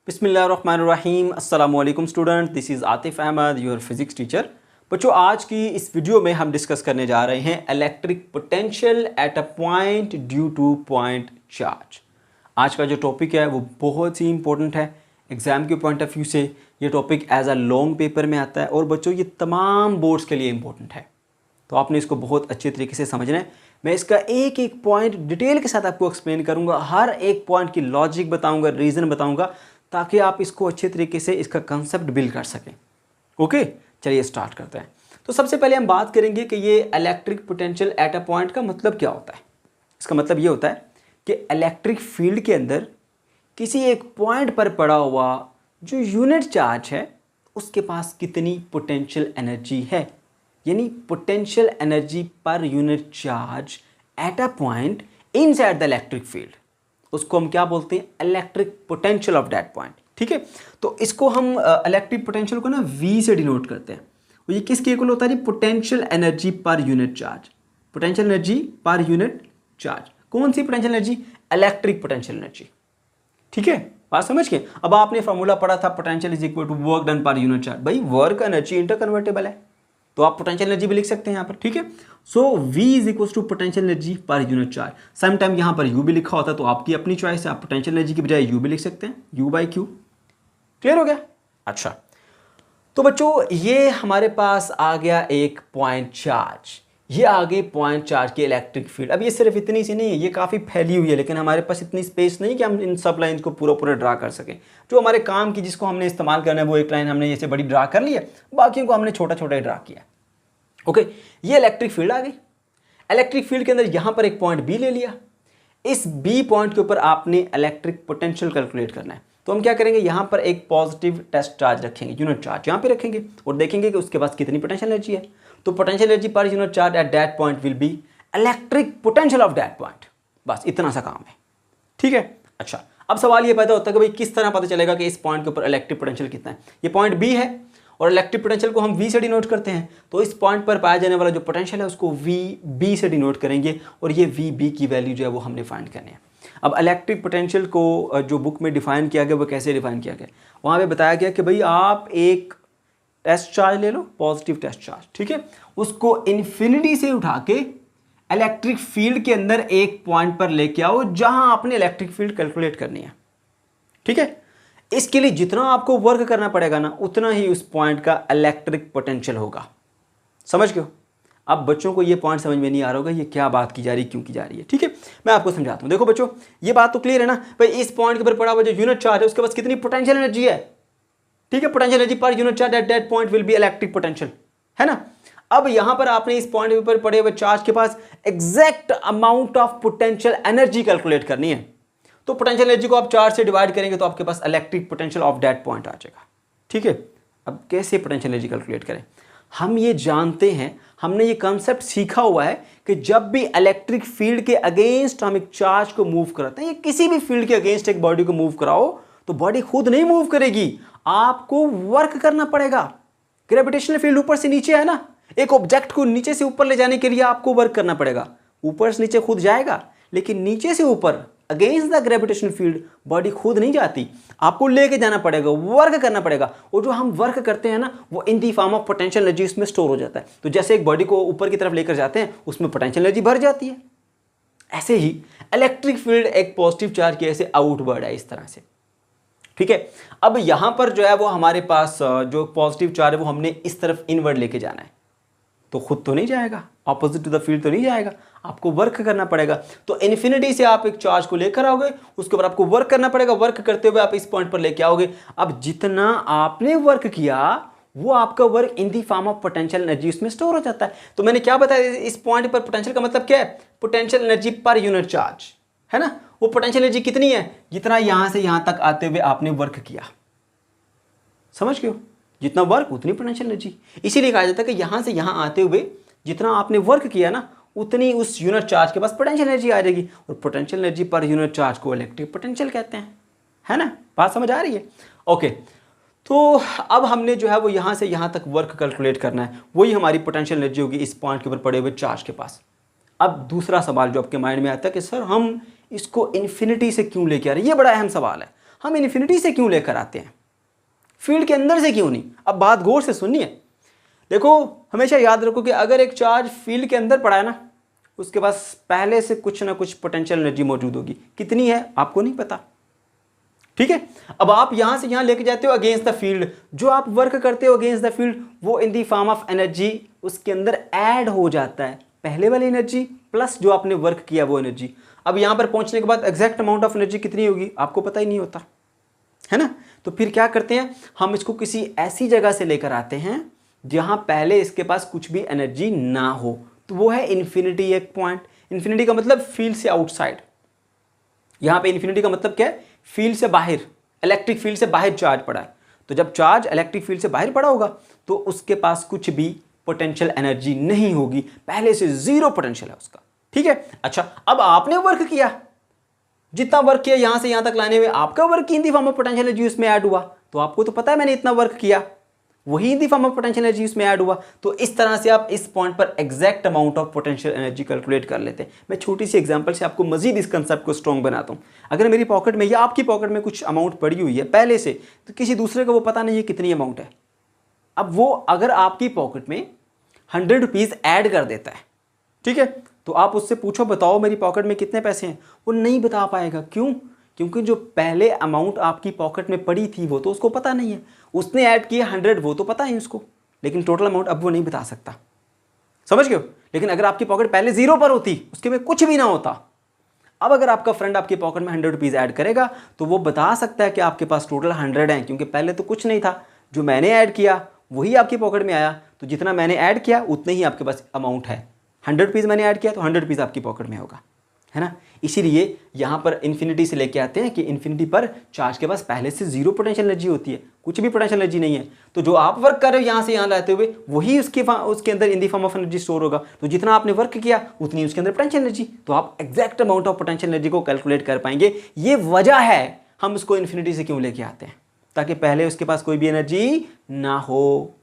बिस्मिल्लाहिर्रहमानिर्रहीम अस्सलाम वालेकुम student, this is Atif Ahmad your physics teacher. बच्चों, आज की इस वीडियो में हम डिस्कस करने जा रहे हैं electric potential at a point due to point charge. आज का जो टॉपिक है वो बहुत ही इंपॉर्टेंट है एग्ज़ाम के पॉइंट ऑफ व्यू से। ये topic as a long paper में आता है और बच्चों ये तमाम बोर्ड्स के लिए इंपॉर्टेंट है, तो आपने इसको बहुत अच्छे तरीके से समझना है। मैं इसका एक एक पॉइंट डिटेल के साथ आपको एक्सप्लेन करूंगा, हर एक पॉइंट की लॉजिक बताऊंगा, रीज़न बताऊंगा, ताकि आप इसको अच्छे तरीके से इसका कंसेप्ट बिल्ड कर सकें। ओके, चलिए स्टार्ट करते हैं। तो सबसे पहले हम बात करेंगे कि ये electric potential at a point का मतलब क्या होता है। इसका मतलब ये होता है कि इलेक्ट्रिक फील्ड के अंदर किसी एक पॉइंट पर पड़ा हुआ जो यूनिट चार्ज है उसके पास कितनी पोटेंशियल एनर्जी है, यानी potential energy per unit charge at a point inside the electric field, उसको हम क्या बोलते हैं, electric potential of that point. ठीक है, तो इसको हम इलेक्ट्रिक पोटेंशियल को ना V से डिनोट करते हैं। और ये किसके इक्वल होता है, potential energy per unit charge. Potential energy per unit charge, कौन सी potential energy, electric potential energy. ठीक है, बात समझ के। अब आपने फॉर्मूला पढ़ा था, potential is equal to work done per unit charge. भाई वर्क एनर्जी इंटर कन्वर्टेबल है, तो आप पोटेंशियल एनर्जी भी लिख सकते हैं यहाँ पर। ठीक है, so V is equal to potential energy per unit charge. Some time यहाँ पर U भी लिखा होता है, तो आपकी अपनी चॉइस है, आप पोटेंशियल एनर्जी की बजाय U भी लिख सकते हैं, U/Q। क्लियर हो गया। अच्छा, तो बच्चों ये हमारे पास आ गया एक पॉइंट चार्ज, ये आ गए पॉइंट चार्ज की इलेक्ट्रिक फील्ड। अब ये सिर्फ इतनी सी नहीं है, ये काफ़ी फैली हुई है, लेकिन हमारे पास इतनी स्पेस नहीं कि हम इन सब लाइन को पूरा पूरा ड्रा कर सकें। जो हमारे काम की जिसको हमने इस्तेमाल करना है वो एक लाइन हमने जैसे बड़ी ड्रा कर ली है, बाकियों को हमने छोटा छोटा ड्रा किया। ओके, ये इलेक्ट्रिक फील्ड आ गई। इलेक्ट्रिक फील्ड के अंदर यहां पर एक पॉइंट B ले लिया। इस B पॉइंट के ऊपर आपने इलेक्ट्रिक पोटेंशियल कैलकुलेट करना है। तो हम क्या करेंगे, यहां पर एक पॉजिटिव टेस्ट चार्ज रखेंगे, यूनिट चार्ज यहां पे रखेंगे और देखेंगे कि उसके पास कितनी पोटेंशियल एनर्जी है। तो potential energy per unit charge at that point will be electric potential of that point. बस इतना सा काम है। ठीक है, अच्छा, अब सवाल ये पैदा होता है कि भाई किस तरह पता चलेगा कि इस पॉइंट के ऊपर इलेक्ट्रिक पोटेंशियल कितना है। ये पॉइंट B है और इलेक्ट्रिक पोटेंशियल को हम V से डिनोट करते हैं, तो इस पॉइंट पर पाया जाने वाला जो पोटेंशियल है उसको VB से डिनोट करेंगे और ये VB की वैल्यू जो है वो हमने फाइंड करनी है। अब इलेक्ट्रिक पोटेंशियल को जो बुक में डिफाइन किया गया वो कैसे डिफाइन किया गया, वहाँ पे बताया गया कि भाई आप एक टेस्ट चार्ज ले लो, पॉजिटिव टेस्ट चार्ज, ठीक है, उसको इन्फिनिटी से उठा के इलेक्ट्रिक फील्ड के अंदर एक पॉइंट पर लेके आओ जहां आपने इलेक्ट्रिक फील्ड कैलकुलेट करनी है। ठीक है, इसके लिए जितना आपको वर्क करना पड़ेगा ना, उतना ही उस पॉइंट का इलेक्ट्रिक पोटेंशियल होगा। समझ गए। अब बच्चों को ये पॉइंट समझ में नहीं आ रहा होगा ये क्या बात की जा रही है, क्यों की जा रही है। ठीक है, मैं आपको समझाता हूं। देखो बच्चों, ये बात तो क्लियर है ना भाई, इस पॉइंट के ऊपर पड़ा हुआ जो यूनिट चार्ज है उसके पास कितनी पोटेंशियल एनर्जी है। ठीक है, potential energy per unit charge at that point will be electric potential, है ना। अब यहां पर आपने इस पॉइंट के ऊपर पड़े हुए चार्ज के पास exact amount of potential energy calculate करनी है। तो पोटेंशियल एनर्जी को आप 4 से डिवाइड करेंगे तो आपके पास electric potential of that point आ जाएगा। ठीक है, अब कैसे पोटेंशियल एनर्जी कैलकुलेट करें, हम ये जानते हैं, हमने ये कॉन्सेप्ट सीखा हुआ है कि जब भी इलेक्ट्रिक फील्ड के अगेंस्ट हम एक चार्ज को मूव कराते हैं या किसी भी फील्ड के अगेंस्ट एक बॉडी को मूव कराओ तो बॉडी खुद नहीं मूव करेगी, आपको वर्क करना पड़ेगा। ग्रेविटेशनल फील्ड ऊपर से नीचे है ना, एक ऑब्जेक्ट को नीचे से ऊपर ले जाने के लिए आपको वर्क करना पड़ेगा। ऊपर से नीचे खुद जाएगा, लेकिन नीचे से ऊपर against the gravitational field body खुद नहीं जाती, आपको लेके जाना पड़ेगा, वर्क करना पड़ेगा। और जो हम वर्क करते हैं ना वो in the form of potential energy उसमें स्टोर हो जाता है। तो जैसे एक बॉडी को ऊपर की तरफ लेकर जाते हैं उसमें पोटेंशियल एनर्जी भर जाती है, ऐसे ही इलेक्ट्रिक फील्ड एक पॉजिटिव चार्ज के ऐसे आउटवर्ड है, इस तरह से। ठीक है, अब यहां पर जो है वो हमारे पास जो पॉजिटिव चार्ज है वो हमने इस तरफ इनवर्ड लेके जाना है, तो खुद तो नहीं जाएगा, ऑपोजिट टू द फील्ड तो नहीं जाएगा, आपको वर्क करना पड़ेगा। तो इन्फिनिटी से आप एक चार्ज को लेकर आओगे, उसके ऊपर आपको वर्क करना पड़ेगा, वर्क करते हुए आप इस पॉइंट पर लेके आओगे। अब जितना आपने वर्क किया वो आपका work in the form of potential energy उसमें स्टोर हो जाता है। तो मैंने क्या बताया, इस पॉइंट पर पोटेंशियल का मतलब क्या है, potential energy per unit charge, है ना। वो पोटेंशियल एनर्जी कितनी है, जितना यहां से यहां तक आते हुए आपने वर्क किया। समझ गए, जितना वर्क उतनी पोटेंशियल एनर्जी। इसीलिए कहा जाता है कि यहां से यहां आते हुए जितना आपने वर्क किया ना उतनी उस यूनिट चार्ज के पास पोटेंशियल एनर्जी आ जाएगी। और potential energy per unit charge को इलेक्ट्रिक पोटेंशियल कहते हैं, है ना। बात समझ आ रही है। ओके, तो अब हमने जो है वो यहां से यहां तक वर्क कैलकुलेट करना है, वही हमारी पोटेंशियल एनर्जी होगी इस पॉइंट के ऊपर पड़े हुए चार्ज के पास। अब दूसरा सवाल जो आपके माइंड में आता है कि सर हम इसको इन्फिनिटी से क्यों लेके आ रहे हैं, ये बड़ा अहम सवाल है। हम इन्फिनिटी से क्यों लेकर आते हैं, फील्ड के अंदर से क्यों नहीं? अब बात गौर से सुनिए। देखो, हमेशा याद रखो कि अगर एक चार्ज फील्ड के अंदर पड़ा है ना, उसके पास पहले से कुछ ना कुछ पोटेंशियल एनर्जी मौजूद होगी। कितनी है आपको नहीं पता, ठीक है। अब आप यहां से यहां लेके जाते हो अगेंस्ट द फील्ड, जो आप वर्क करते हो अगेंस्ट द फील्ड वो इन द फॉर्म ऑफ एनर्जी उसके अंदर ऐड हो जाता है, पहले वाली एनर्जी प्लस जो आपने वर्क किया वो एनर्जी। अब यहां पर पहुंचने के बाद एग्जैक्ट अमाउंट ऑफ एनर्जी कितनी होगी आपको पता ही नहीं होता, है ना। तो फिर क्या करते हैं, हम इसको किसी ऐसी जगह से लेकर आते हैं जहां पहले इसके पास कुछ भी एनर्जी ना हो, तो वो है इन्फिनिटी। एक पॉइंट, इन्फिनिटी का मतलब फील्ड से आउटसाइड। यहां पे इन्फिनिटी का मतलब क्या है, फील्ड से बाहर, इलेक्ट्रिक फील्ड से बाहर चार्ज पड़ा है। तो जब चार्ज इलेक्ट्रिक फील्ड से बाहर पड़ा होगा तो उसके पास कुछ भी पोटेंशियल एनर्जी नहीं होगी, पहले से जीरो पोटेंशियल है उसका, ठीक है। अच्छा, अब आपने वर्क किया, जितना वर्क किया यहां से यहां तक लाने में आपका work in the form of potential energy उसमें ऐड हुआ, तो आपको तो पता है मैंने इतना वर्क किया, वही in the form of potential energy उसमें ऐड हुआ। तो इस तरह से आप इस पॉइंट पर exact amount of potential energy calculate कर लेते हैं। मैं छोटी सी एग्जांपल से आपको मजीद इस कंसेप्ट को स्ट्रॉन्ग बनाता हूं। अगर मेरी पॉकेट में या आपकी पॉकेट में कुछ अमाउंट पड़ी हुई है पहले से, तो किसी दूसरे को वो पता नहीं है कितनी अमाउंट है। अब वो अगर आपकी पॉकेट में 100 रुपीज़ ऐड कर देता है, ठीक है, तो आप उससे पूछो बताओ मेरी पॉकेट में कितने पैसे हैं, वो नहीं बता पाएगा। क्यों? क्योंकि जो पहले अमाउंट आपकी पॉकेट में पड़ी थी वो तो उसको पता नहीं है, उसने ऐड किया 100 वो तो पता है उसको, लेकिन टोटल अमाउंट अब वो नहीं बता सकता, समझ गए हो। लेकिन अगर आपकी पॉकेट पहले जीरो पर होती, उसके में कुछ भी ना होता, अब अगर आपका फ्रेंड आपकी पॉकेट में 100 रुपीज़ ऐड करेगा तो वो बता सकता है कि आपके पास टोटल 100 है, क्योंकि पहले तो कुछ नहीं था, जो मैंने ऐड किया वही आपकी पॉकेट में आया, तो जितना मैंने ऐड किया उतने ही आपके पास अमाउंट है। 100 रुपीज़ मैंने ऐड किया तो 100 रुपीज़ आपकी पॉकेट में होगा, है ना। इसीलिए यहाँ पर इन्फिनिटी से लेके आते हैं कि इन्फिनिटी पर चार्ज के पास पहले से जीरो पोटेंशियल एनर्जी होती है, कुछ भी पोटेंशियल एनर्जी नहीं है। तो जो आप वर्क कर रहे हो यहाँ से यहाँ लाते हुए वही उसके अंदर in the form of energy store होगा। तो जितना आपने वर्क किया उतनी उसके अंदर पोटेंशियल एनर्जी, तो आप exact amount of potential energy को कैलकुलेट कर पाएंगे। ये वजह है हम उसको इन्फिनिटी से क्यों लेके आते हैं, ताकि पहले उसके पास कोई भी एनर्जी ना हो।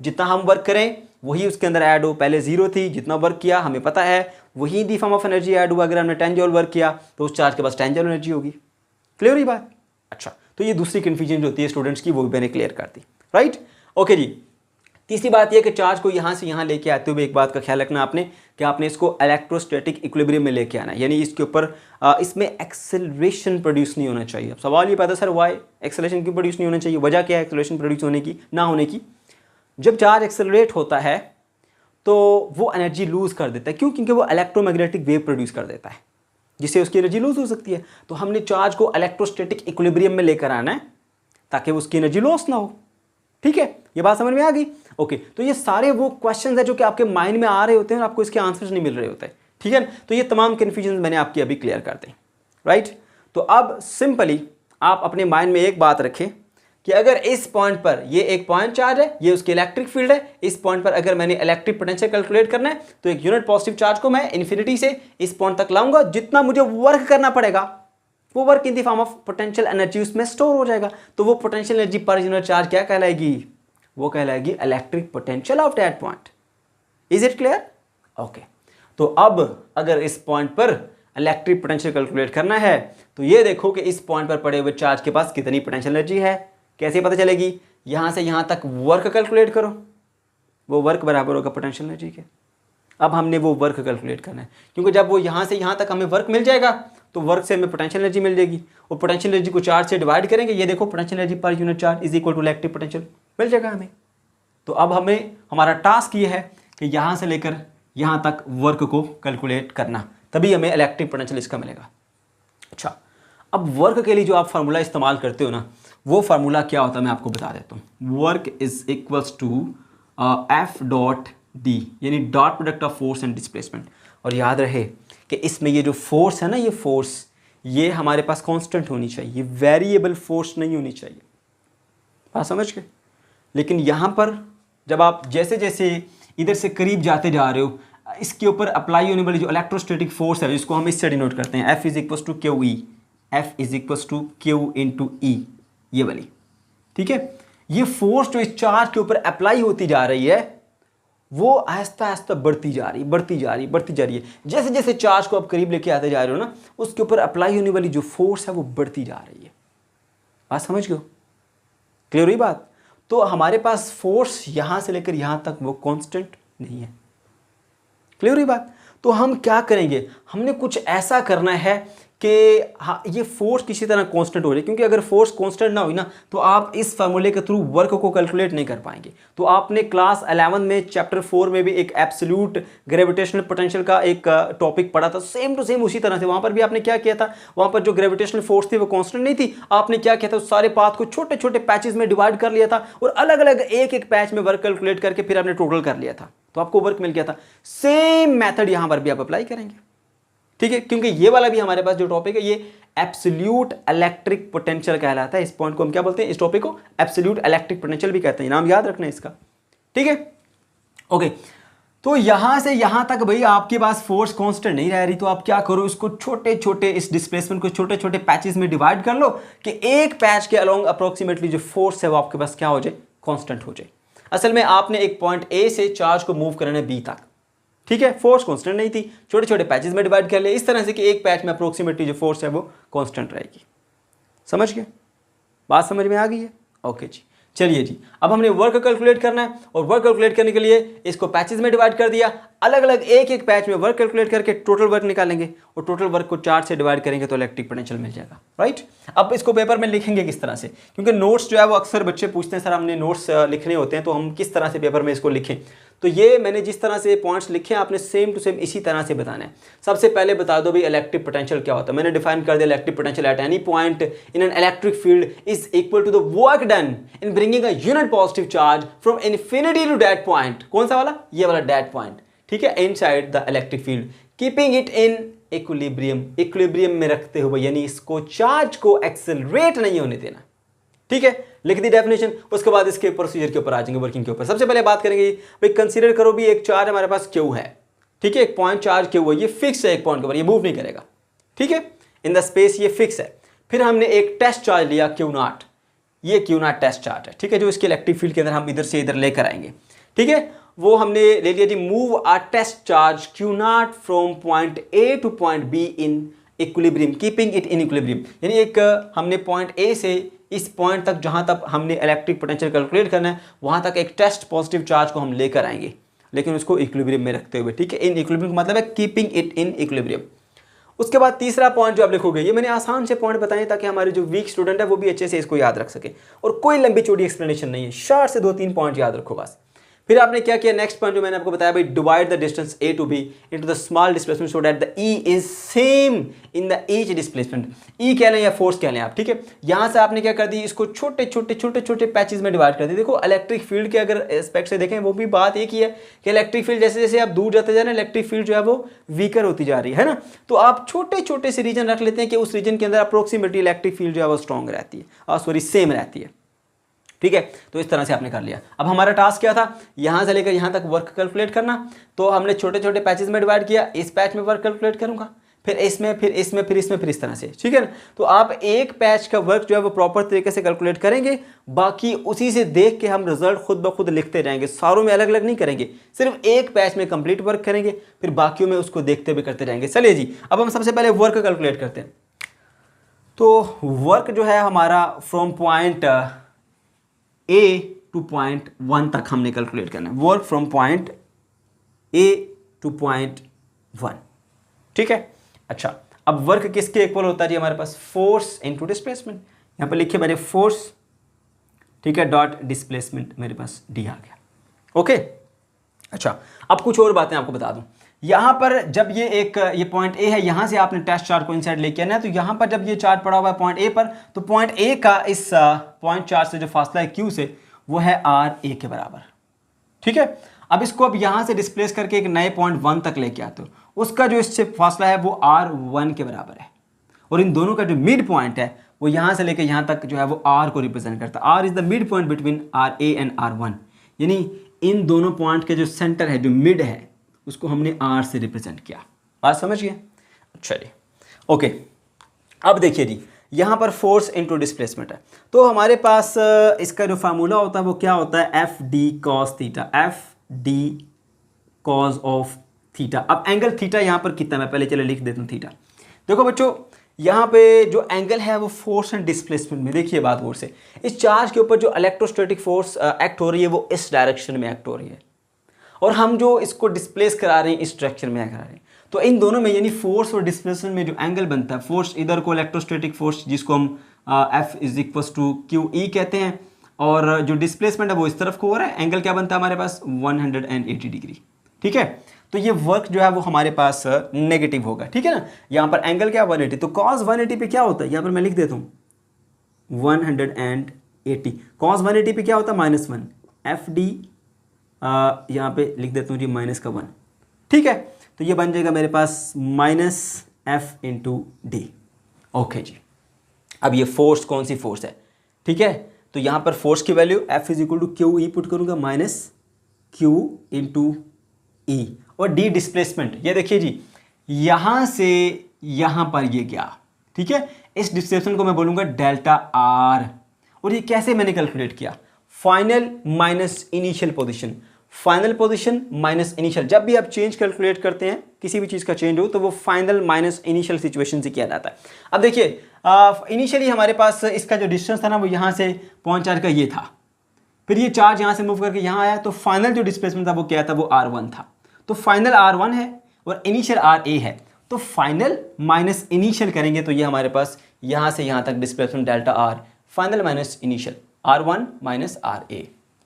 जितना हम वर्क करें वही उसके अंदर ऐड हो, पहले जीरो थी, जितना वर्क किया हमें पता है वही दी फॉर्म ऑफ एनर्जी ऐड हुआ। अगर हमने 10 जूल वर्क किया तो उस चार्ज के पास 10 जूल एनर्जी होगी। क्लियर हुई बात? अच्छा, तो ये दूसरी कंफ्यूजन जो होती है स्टूडेंट्स की वो भी मैंने क्लियर कर दी, राइट। ओके जी, तीसरी बात यह कि चार्ज को यहाँ से यहाँ लेके आते हुए एक बात का ख्याल रखना आपने कि आपने इसको इलेक्ट्रोस्टैटिक इक्विलिब्रियम में लेके आना है, यानी इसके ऊपर इसमें एक्सेलरेशन प्रोड्यूस नहीं होना चाहिए। अब सवाल ये पैदा सर वाई एक्सेलरेशन क्यों प्रोड्यूस नहीं होना चाहिए, वजह क्या है एक्सेलरेशन प्रोड्यूस होने की ना होने की? जब चार्ज एक्सेलरेट होता है तो वो एनर्जी लूज कर देता है। क्यों? क्योंकि वो इलेक्ट्रोमैग्नेटिक वेव प्रोड्यूस कर देता है जिससे उसकी एनर्जी लूज हो सकती है। तो हमने चार्ज को इलेक्ट्रोस्टैटिक इक्विलिब्रियम में लेकर आना है ताकि उसकी एनर्जी लॉस ना हो, ठीक है। ये बात समझ में आ गई? ओके, तो ये सारे वो क्वेश्चंस हैं जो कि आपके माइंड में आ रहे होते हैं और आपको इसके आंसर्स नहीं मिल रहे होते, ठीक है। तो ये तमाम कन्फ्यूजन मैंने आपकी अभी क्लियर कर दी, राइट। तो अब सिंपली आप अपने माइंड में एक बात रखें कि अगर इस पॉइंट पर ये एक पॉइंट चार्ज है, ये उसकी इलेक्ट्रिक फील्ड है, इस पॉइंट पर अगर मैंने इलेक्ट्रिक पोटेंशियल कैलकुलेट करना है तो एक यूनिट पॉजिटिव चार्ज को मैं इन्फिनिटी से इस पॉइंट तक लाऊंगा, जितना मुझे वर्क करना पड़ेगा वो work in the form of potential energy उसमें स्टोर हो जाएगा। तो वो potential energy per unit charge क्या कहलाएगी? वो कहलाएगी electric potential of that point. Is it clear? Okay, तो अब अगर इस पॉइंट पर इलेक्ट्रिक पोटेंशियल कैलकुलेट करना है तो ये देखो कि इस पॉइंट पर पड़े हुए चार्ज के पास कितनी पोटेंशियल एनर्जी है। कैसे पता चलेगी? यहां से यहां तक वर्क कैलकुलेट करो, वो वर्क बराबर होगा पोटेंशियल एनर्जी के। अब हमने वो वर्क कैलकुलेट करना है, क्योंकि जब वो यहां से यहां तक हमें वर्क मिल जाएगा तो वर्क से हमें पोटेंशियल एनर्जी मिल जाएगी, और पोटेंशियल एनर्जी को चार्ज से डिवाइड करेंगे, ये देखो potential energy per unit charge is equal to electric potential मिल जाएगा हमें। तो अब हमें हमारा टास्क ये है कि यहां से लेकर यहां तक वर्क को कैलकुलेट करना, तभी हमें इलेक्ट्रिक पोटेंशियल इसका मिलेगा। अच्छा, अब वर्क के लिए जो आप फार्मूला इस्तेमाल करते हो ना, वो फार्मूला क्या होता है मैं आपको बता देता हूँ। Work is equals to F dot D, यानी dot product of force and displacement. और याद रहे कि इसमें ये जो फोर्स है ना, ये फोर्स ये हमारे पास कांस्टेंट होनी चाहिए, ये वेरिएबल फोर्स नहीं होनी चाहिए। बात समझ गए? लेकिन यहाँ पर जब आप जैसे जैसे इधर से करीब जाते जा रहे हो, इसके ऊपर अप्लाई होने वाली जो इलेक्ट्रोस्टैटिक फोर्स है जिसको हम इससे डिनोट करते हैं, F is equals to Q E, F is equals to Q into E, ये वाली, ठीक है। ये फोर्स जो इस चार्ज के ऊपर अप्लाई होती जा रही है वो आहिस्ता आहिस्ता बढ़ती जा रही है। जैसे जैसे चार्ज को आप करीब लेके आते जा रहे हो ना, उसके ऊपर अप्लाई होने वाली जो फोर्स है वो बढ़ती जा रही है। बात समझ गए? क्लियर हुई बात? तो हमारे पास फोर्स यहां से लेकर यहां तक वो कांस्टेंट नहीं है। क्लियर हुई बात? तो हम क्या करेंगे, हमने कुछ ऐसा करना है कि हाँ ये फोर्स किसी तरह कांस्टेंट हो जाए, क्योंकि अगर फोर्स कांस्टेंट ना हुई ना तो आप इस फार्मूले के थ्रू वर्क को कैलकुलेट नहीं कर पाएंगे। तो आपने क्लास 11 में चैप्टर 4 में भी एक एब्सोल्यूट ग्रेविटेशनल पोटेंशियल का एक टॉपिक पढ़ा था, सेम टू सेम उसी तरह से वहां पर भी आपने क्या किया था, वहां पर जो ग्रेविटेशनल फोर्स थी वो कांस्टेंट नहीं थी। आपने क्या किया था, उस सारे पाथ को छोटे छोटे पैचेस में डिवाइड कर लिया था और अलग अलग एक एक पैच में वर्क कैलकुलेट करके फिर आपने टोटल कर लिया था, तो आपको वर्क मिल गया था। सेम मेथड यहां पर भी आप अप्लाई करेंगे, ठीक है, क्योंकि ये वाला भी हमारे पास जो टॉपिक है ये एब्सोल्यूट इलेक्ट्रिक पोटेंशियल कहलाता है। इस पॉइंट को हम क्या बोलते हैं, इस टॉपिक को एब्सोल्यूट इलेक्ट्रिक पोटेंशियल भी कहते हैं, नाम याद रखना है इसका, ठीक है। ओके, तो यहां से यहां तक भाई आपके पास फोर्स कांस्टेंट नहीं रह रही, तो आप क्या करो, इसको छोटे छोटे इस डिस्प्लेसमेंट को छोटे छोटे पैचेस में डिवाइड कर लो कि एक पैच के अलोंग अप्रोक्सीमेटली जो फोर्स है वो आपके पास क्या हो जाए, कांस्टेंट हो जाए। असल में आपने एक पॉइंट ए से चार्ज को मूव करना है बी तक, ठीक है, फोर्स कांस्टेंट नहीं थी, छोटे छोटे पैचेस में डिवाइड कर ले इस तरह से कि एक पैच में अप्रोक्सीमेटली जो फोर्स है वो कांस्टेंट रहेगी। समझ गए? बात समझ में आ गई है? ओके जी, चलिए जी, अब हमने वर्क कैलकुलेट करना है और वर्क कैलकुलेट करने के लिए इसको पैचेस में डिवाइड कर दिया, अलग अलग एक एक पैच में वर्क कैलकुलेट करके टोटल वर्क निकालेंगे और टोटल वर्क को 4 से डिवाइड करेंगे तो इलेक्ट्रिक पोटेंशियल मिल जाएगा, राइट। अब इसको पेपर में लिखेंगे किस तरह से, क्योंकि नोट्स जो है वो अक्सर बच्चे पूछते हैं सर हमने नोट्स लिखने होते हैं तो हम किस तरह से पेपर में इसको लिखें। तो ये मैंने जिस तरह से पॉइंट्स लिखे हैं आपने सेम टू सेम इसी तरह से बताना है। सबसे पहले बता दो भाई इलेक्ट्रिक पोटेंशियल क्या होता है। मैंने डिफाइन कर दिया, electric potential at any point in an electric field is equal to the work done in bringing a unit positive charge from infinity to that point. कौन सा वाला? ये वाला दैट पॉइंट, ठीक है, inside the electric field keeping it in equilibrium, equilibrium में रखते हुए, यानी इसको चार्ज को एक्सेलरेट नहीं होने देना, ठीक है। लिख दी डेफिनेशन, उसके बाद इसके प्रोसीजर के ऊपर आ जाएंगे, वर्किंग के ऊपर। सबसे पहले बात करेंगे भाई, कंसीडर करो भी एक चार्ज हमारे पास क्यू है, ठीक है, एक पॉइंट चार्ज क्यू है, ये फिक्स है एक पॉइंट के ऊपर, ये मूव नहीं करेगा, ठीक है, इन द स्पेस ये फिक्स है। फिर हमने एक टेस्ट चार्ज लिया क्यू नॉट, ये क्यू नॉट टेस्ट चार्ज है, ठीक है, जो इसके इलेक्ट्रिक फील्ड के अंदर हम इधर से इधर लेकर आएंगे, ठीक है, वो हमने ले लिया जी। Move a test charge q naught from point A to point B in equilibrium keeping it in equilibrium, यानी एक हमने पॉइंट ए से इस पॉइंट तक जहां तक हमने इलेक्ट्रिक पोटेंशियल कैलकुलेट करना है वहां तक एक टेस्ट पॉजिटिव चार्ज को हम लेकर आएंगे, लेकिन उसको इक्विलिब्रियम में रखते हुए, ठीक है, इन इक्विलिब्रियम मतलब है कीपिंग इट इन इक्विलिब्रियम। उसके बाद तीसरा पॉइंट जो आप लिखोगे, ये मैंने आसान से पॉइंट बताए ताकि हमारे जो वीक स्टूडेंट है वो भी अच्छे से इसको याद रख सके, और कोई लंबी चौड़ी एक्सप्लेनेशन नहीं है, शॉर्ट से 2-3 पॉइंट याद रखो बस। फिर आपने क्या किया, नेक्स्ट पॉइंट जो मैंने आपको बताया भाई, divide the distance A to B into the small displacement so that the E is same in the each displacement. E कह लें या फोर्स कह लें आप, ठीक है। यहां से आपने क्या कर दी, इसको छोटे छोटे पैचेस में डिवाइड कर दी। देखो इलेक्ट्रिक फील्ड के अगर एस्पेक्ट से देखें वो भी बात एक ही है कि इलेक्ट्रिक फील्ड जैसे जैसे आप दूर जाते जा रहे हैं इलेक्ट्रिक फील्ड जो है वो वीकर होती जा रही है ना, तो आप छोटे छोटे से रीजन रख लेते हैं कि उस रीजन के अंदर अप्रोक्सीमेटली इलेक्ट्रिक फील्ड जो है वो स्ट्रॉन्ग रहती है, सॉरी सेम रहती है, ठीक है। तो इस तरह से आपने कर लिया। अब हमारा टास्क क्या था, यहां से लेकर यहां तक वर्क कैलकुलेट करना, तो हमने छोटे छोटे पैचेस में डिवाइड किया, इस पैच में वर्क कैलकुलेट करूंगा, फिर इसमें, फिर इसमें, फिर इसमें, फिर इस तरह से, ठीक है ना। तो आप एक पैच का वर्क जो है वो प्रॉपर तरीके से कैलकुलेट करेंगे, बाकी उसी से देख के हम रिजल्ट खुद ब खुद लिखते जाएंगे, सारों में अलग अलग नहीं करेंगे, सिर्फ एक पैच में कंप्लीट वर्क करेंगे, फिर बाकियों में उसको देखते हुए करते जाएंगे। चलिए जी, अब हम सबसे पहले वर्क कैलकुलेट करते हैं। तो वर्क जो है हमारा from point A to point 1 तक हमने कैलकुलेट करना है, work from point A to point 1, ठीक है। अच्छा, अब वर्क किसके इक्वल होता है जी, हमारे पास फोर्स इनटू डिस्प्लेसमेंट। यहां पर लिखिए मैंने फोर्स, ठीक है, डॉट डिस्प्लेसमेंट मेरे पास डी आ गया, ओके। अच्छा, अब कुछ और बातें आपको बता दूं। यहां पर जब ये पॉइंट ए है, यहां से आपने टेस्ट चार्ज को इनसाइड लेके आना है, तो यहां पर जब ये चार्ज पड़ा हुआ है पॉइंट ए पर, तो पॉइंट ए का इस पॉइंट चार्ज से जो फासला है क्यू से, वो है आर ए के बराबर, ठीक है। अब इसको अब यहां से डिस्प्लेस करके एक नए पॉइंट 1 तक लेके आते हो, उसका जो इससे फासला है वो आर 1 के बराबर है, और इन दोनों का जो मिड पॉइंट है वो यहां से लेकर यहां तक जो है वो आर को रिप्रेजेंट करता है। R is the midpoint between R A and R 1, यानी इन दोनों पॉइंट के जो सेंटर है, जो मिड है, उसको हमने आर से रिप्रेजेंट किया। बात समझ गए? अच्छा जी, ओके। अब देखिए जी, यहां पर फोर्स इनटू डिस्प्लेसमेंट है, तो हमारे पास इसका जो फार्मूला होता है वो क्या होता है, F D cos theta, F D cos of theta. अब एंगल थीटा यहां पर कितना, मैं पहले चले लिख देता हूं थीटा। देखो बच्चों, यहाँ पे जो एंगल है वो फोर्स एंड डिस्प्लेसमेंट में, देखिए बात गौर से, इस चार्ज के ऊपर जो इलेक्ट्रोस्टैटिक फोर्स एक्ट हो रही है वो इस डायरेक्शन में एक्ट हो रही है, और हम जो इसको डिस्प्लेस करा रहे हैं इस डायरेक्शन में करा रहे हैं। तो इन दोनों में यानी फोर्स और डिस्प्लेसमेंट में जो एंगल बनता है, फोर्स इधर को इलेक्ट्रोस्टैटिक फोर्स जिसको हम F = QE कहते हैं, और जो डिस्प्लेसमेंट है वो इस तरफ को हो रहा है, एंगल क्या बनता है हमारे पास 180 डिग्री। ठीक है, तो ये वर्क जो है वो हमारे पास नेगेटिव होगा। ठीक है ना, यहाँ पर एंगल क्या 180, तो cos 180 पे क्या होता है, यहाँ पर मैं लिख देता हूँ 180, cos 180 पे क्या होता है -1 FD, यहाँ पे लिख देता हूँ जी माइनस का 1। ठीक है, तो ये बन जाएगा मेरे पास -F/D। ओके जी, अब ये फोर्स कौन सी फोर्स है, ठीक है, तो यहाँ पर फोर्स की वैल्यू F = QE पुट करूँगा -Q/E, और D डिस्प्लेसमेंट, ये देखिए जी यहाँ से यहाँ पर ये गया। ठीक है, इस डिस्प्लेसमेंट को मैं बोलूँगा डेल्टा R, और ये कैसे मैंने कैलकुलेट किया, final minus initial position, final position minus initial. जब भी आप चेंज कैलकुलेट करते हैं, किसी भी चीज़ का चेंज हो, तो वो फाइनल माइनस इनिशियल सिचुएशन से किया जाता है। अब देखिए इनिशियली हमारे पास इसका जो डिस्टेंस था ना वो यहाँ से पॉइंट चार्ज का ये था, फिर ये चार्ज यहाँ से मूव करके यहाँ आया, तो फाइनल जो डिस्प्लेसमेंट था वो क्या था, वो R1 था। तो फाइनल R1 है और इनिशियल RA है, तो फाइनल माइनस इनिशियल करेंगे तो ये हमारे पास यहाँ से यहाँ तक displacement delta R, final minus initial R1 minus RA।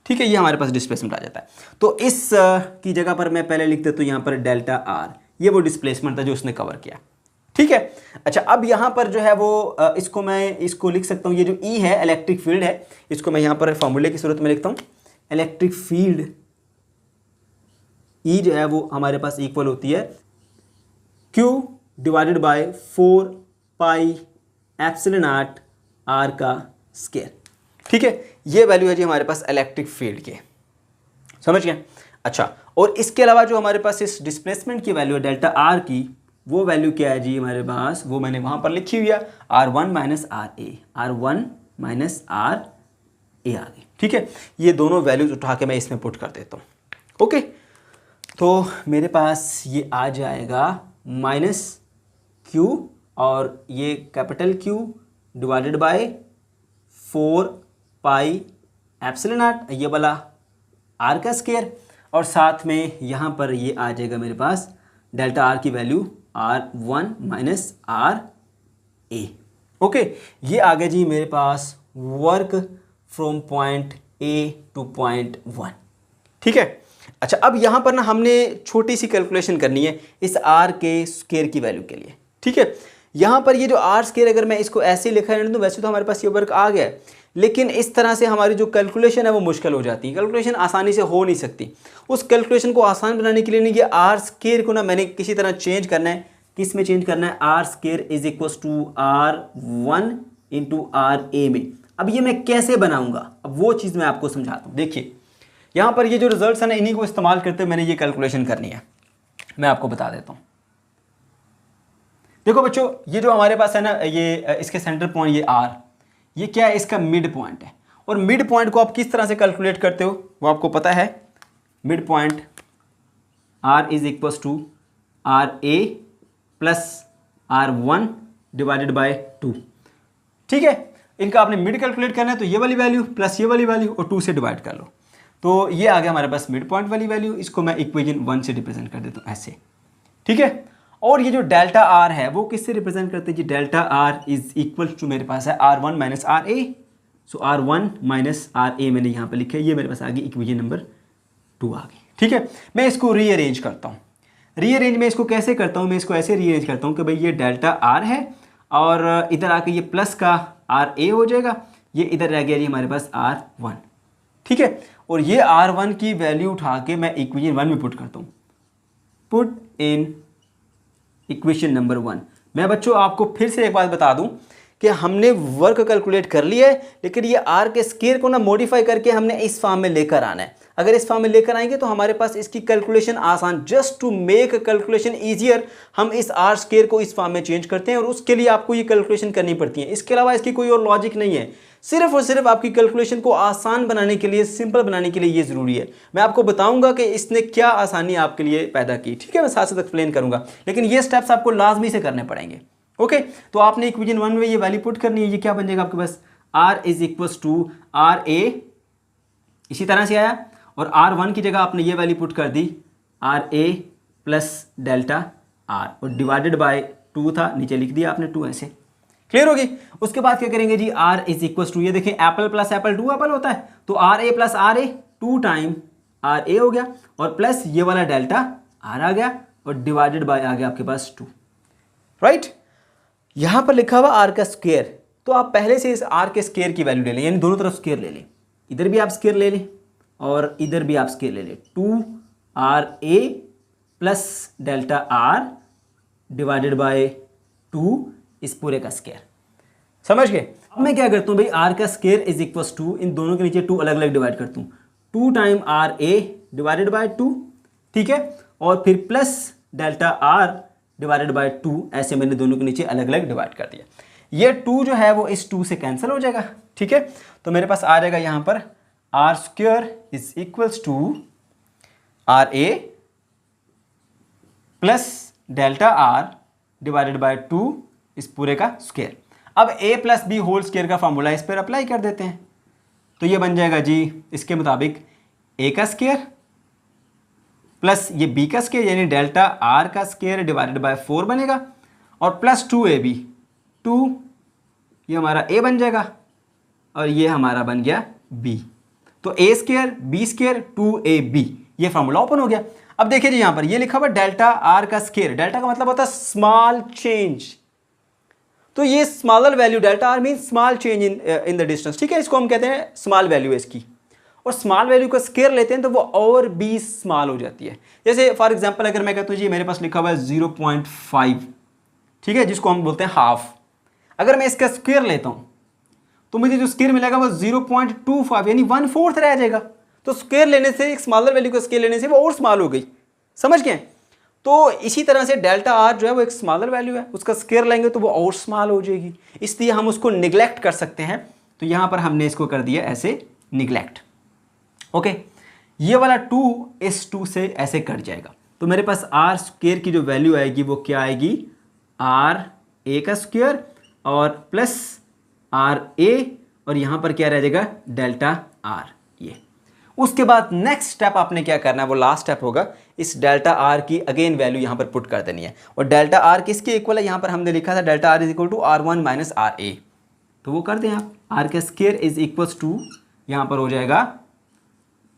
ठीक है, ये हमारे पास डिस्प्लेसमेंट आ जाता है। तो इस की जगह पर मैं पहले लिख देता हूँ यहाँ पर डेल्टा R, ये वो डिस्प्लेसमेंट था जो उसने कवर किया। ठीक है, अच्छा अब यहाँ पर जो है वो इसको मैं इसको लिख सकता हूँ, ये जो E है इलेक्ट्रिक फील्ड है, इसको मैं यहाँ पर फॉर्मूले की सूरत में लिखता हूँ। इलेक्ट्रिक फील्ड E जो है वो हमारे पास इक्वल होती है Q/4πε0r²। ठीक है, ये वैल्यू है जी हमारे पास इलेक्ट्रिक फील्ड के, समझ गए। अच्छा, और इसके अलावा जो हमारे पास इस डिस्प्लेसमेंट की वैल्यू है डेल्टा R की, वो वैल्यू क्या है जी हमारे पास, वो मैंने वहाँ पर लिखी हुई है R1 minus RA, R1 minus RA आ गई। ठीक है, ये दोनों वैल्यूज उठा के मैं इसमें पुट कर देता हूँ। ओके, तो मेरे पास ये आ जाएगा -Q और ये कैपिटल Q डिवाइडेड बाय 4πε0, ये वाला R का स्क्वायर, और साथ में यहाँ पर ये आ जाएगा मेरे पास डेल्टा R की value R1 minus RA। Okay, ये आ गया जी मेरे पास work from point A to point 1। ठीक है, अच्छा अब यहाँ पर ना हमने छोटी सी कैलकुलेशन करनी है इस R के स्क्वायर की वैल्यू के लिए। ठीक है, यहाँ पर ये जो R² अगर मैं इसको ऐसे लिखा है तो वैसे तो हमारे पास ये वर्क आ गया है, लेकिन इस तरह से हमारी जो कैलकुलेशन है वो मुश्किल हो जाती है, कैलकुलेशन आसानी से हो नहीं सकती। उस कैलकुलेशन को आसान बनाने के लिए नहीं, ये R² को ना मैंने किसी तरह चेंज करना है। किस में चेंज करना है, R² = R1 × RA में। अब ये मैं कैसे बनाऊंगा, अब वो चीज़ मैं आपको समझाता हूँ। देखिए यहाँ पर ये जो रिजल्ट्स है ना, इन्हीं को इस्तेमाल करते हुए मैंने ये कैलकुलेशन करनी है, मैं आपको बता देता हूँ। देखो बच्चों, ये जो हमारे पास है ना, ये इसके सेंटर पॉइंट ये R, ये क्या है, इसका मिड पॉइंट है। और मिड पॉइंट को आप किस तरह से कैलकुलेट करते हो वो आपको पता है, mid point R = RA plus R1 divided by 2। ठीक है, इनका आपने मिड कैलकुलेट करना है तो ये वाली वैल्यू प्लस ये वाली वैल्यू और 2 से डिवाइड कर लो, तो ये आ गया हमारे पास मिड पॉइंट वाली वैल्यू। इसको मैं इक्वेशन 1 से रिप्रेजेंट कर देता हूँ ऐसे। ठीक है, और ये जो डेल्टा R है वो किससे रिप्रेजेंट करते हैं जी, डेल्टा R = मेरे पास है R1 माइनस RA, सो R1 माइनस RA मैंने यहाँ पे लिखा है, ये मेरे पास आ गई इक्वेशन नंबर 2 आ गई। ठीक है, मैं इसको रीअरेंज करता हूँ। रीअरेंज में इसको कैसे करता हूँ, मैं इसको ऐसे रीअरेंज करता हूँ कि भाई ये डेल्टा R है और इधर आके ये प्लस का RA हो जाएगा, ये इधर रह गया जी हमारे पास R1। ठीक है, और ये R1 की वैल्यू उठा के मैं इक्वेशन 1 में पुट करता हूँ, पुट इन इक्वेशन नंबर 1। मैं बच्चों आपको फिर से एक बात बता दूं कि हमने वर्क कैलकुलेट कर लिया है, लेकिन ये R के स्क्वायर को ना मॉडिफाई करके हमने इस फॉर्म में लेकर आना है। अगर इस फॉर्म में लेकर आएंगे तो हमारे पास इसकी कैलकुलेशन आसान, just to make calculation easier हम इस R² को इस फॉर्म में चेंज करते हैं, और उसके लिए आपको ये कैलकुलेशन करनी पड़ती है। इसके अलावा इसकी कोई और लॉजिक नहीं है, सिर्फ और सिर्फ आपकी कैलकुलेशन को आसान बनाने के लिए, सिंपल बनाने के लिए ये ज़रूरी है। मैं आपको बताऊंगा कि इसने क्या आसानी आपके लिए पैदा की। ठीक है, मैं साथ साथ एक्सप्लेन करूंगा, लेकिन ये स्टेप्स आपको लाजमी से करने पड़ेंगे। ओके, तो आपने इक्वेशन 1 में ये वैल्यू पुट करनी है। ये क्या बन जाएगा आपके पास, R is equals to R A, इसी तरह से आया, और R1 की जगह आपने ये वैल्यू पुट कर दी R A plus delta R, और डिवाइडेड बाय 2 था, नीचे लिख दिया आपने 2 ऐसे। क्लियर होगी। उसके बाद क्या करेंगे जी, R इज इक्वल्स टू, ये देखें एप्पल प्लस एप्पल 2 एप्पल होता है, तो R A plus R A 2 time R A हो गया, और प्लस ये वाला डेल्टा आर आ गया, और डिवाइडेड बाय आ गया आपके पास 2, राइट। यहां पर लिखा हुआ आर का स्क्वायर, तो आप पहले से इस आर के स्क्वायर की वैल्यू ले लें, यानी दोनों तरफ स्क्वायर ले लें, इधर भी आप स्क्वायर ले लें और इधर भी आप स्क्वायर ले लें। 2 R A plus delta R divided by 2 इस पूरे का स्क्वायर, समझ गए। अब मैं क्या करता हूं भाई, आर का स्क्वायर इज इक्वल्स टू, इन दोनों के नीचे 2 अलग अलग डिवाइड करता हूं, 2 time R A divided by 2, ठीक है, और फिर plus delta R divided by 2, ऐसे मैंने दोनों के नीचे अलग अलग डिवाइड कर दिया। ये 2 जो है वो इस 2 से कैंसिल हो जाएगा, ठीक है। तो मेरे पास आ जाएगा यहाँ पर R square is equals to R A plus delta R divided by 2 इस पूरे का स्क्वायर। अब a plus B whole square का फॉर्मूला इस पर अप्लाई कर देते हैं, तो ये बन जाएगा जी इसके मुताबिक a का स्क्वायर प्लस ये b का स्क्वायर, यानी डेल्टा r का स्क्वायर डिवाइडेड बाय 4 बनेगा, और प्लस 2ab, 2 ये हमारा a बन जाएगा, और ये हमारा बन गया b, तो a square b square 2ab, ये फॉर्मूला ओपन हो गया। अब देखिए जी, यहां पर ये लिखा हुआ डेल्टा r का स्क्वायर, डेल्टा का मतलब होता है स्मॉल चेंज, तो ये smaller value delta R mean small change in the distance, ठीक है, इसको हम कहते हैं स्मॉल वैल्यू है इसकी, और स्मॉल वैल्यू का स्क्वायर लेते हैं तो वो और भी स्मॉल हो जाती है। जैसे फॉर एग्जांपल अगर मैं कहता हूँ जी मेरे पास लिखा हुआ है 0.5, ठीक है, जिसको हम बोलते हैं हाफ, अगर मैं इसका स्क्वायर लेता हूँ तो मुझे जो स्क्वायर मिलेगा वो 0.25 यानी 1/4 रह जाएगा। तो स्क्वायर लेने से, एक स्मॉलर वैल्यू का स्क्वायर लेने से वो और स्मॉल हो गई, समझ गए। तो इसी तरह से डेल्टा आर जो है वो एक स्मॉलर वैल्यू है, उसका स्क्वायर लेंगे तो वो और स्मॉल हो जाएगी, इसलिए हम उसको निगलेक्ट कर सकते हैं। तो यहाँ पर हमने इसको कर दिया ऐसे निगलेक्ट, ओके। ये वाला 2 इस 2 से ऐसे कट जाएगा, तो मेरे पास आर स्क्वायर की जो वैल्यू आएगी वो क्या आएगी, आर ए का स्क्वायर और प्लस आर ए, और यहाँ पर क्या रह जाएगा डेल्टा आर। ये उसके बाद नेक्स्ट स्टेप आपने क्या करना है, वो लास्ट स्टेप होगा, इस डेल्टा आर की अगेन वैल्यू यहाँ पर पुट कर देनी है, और डेल्टा आर किसके इक्वल है, यहाँ पर हमने लिखा था delta R is equal to R1 minus R A, तो वो कर दें आप, आर का स्क्वायर इज इक्वल्स टू, यहाँ पर हो जाएगा